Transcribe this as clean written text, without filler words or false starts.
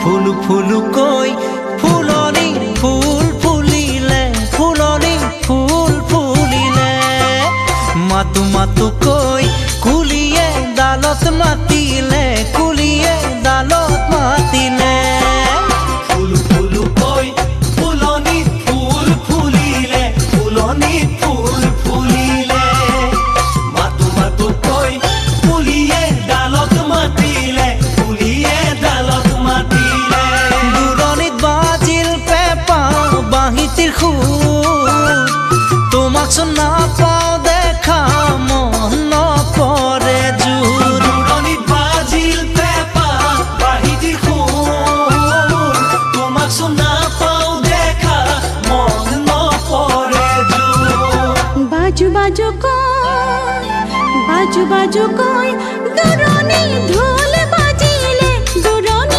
ফুলু ফুলু কই ফুলনি ফুল ফুলিলে ফুলনি ফুল ফুলিলে মাতু মাতু কই কুলিয়ে ডালত মাতিলে কুলিয়ে ডালত মাতিলে ফুলু ফুলু কই ফুলনি ফুল ফুলিলে ফুলনি ফুল ফুলিলে মাতু মাতু কই কুলিয়ে ডালত মাতিলে কুলিয়ে ডালত মাতিলে দূৰণিত বাজিল পেঁপা বাঁহীটিৰ সুৰ তোমাক চোন নাপাওঁ দেখা মন নপৰে জোৰ দূৰণিত বাজিল পেঁপা বাঁহীটিৰ সুৰ তোমাক চোন নাপাওঁ দেখা মন নপৰে জোৰ বাজু বাজু কই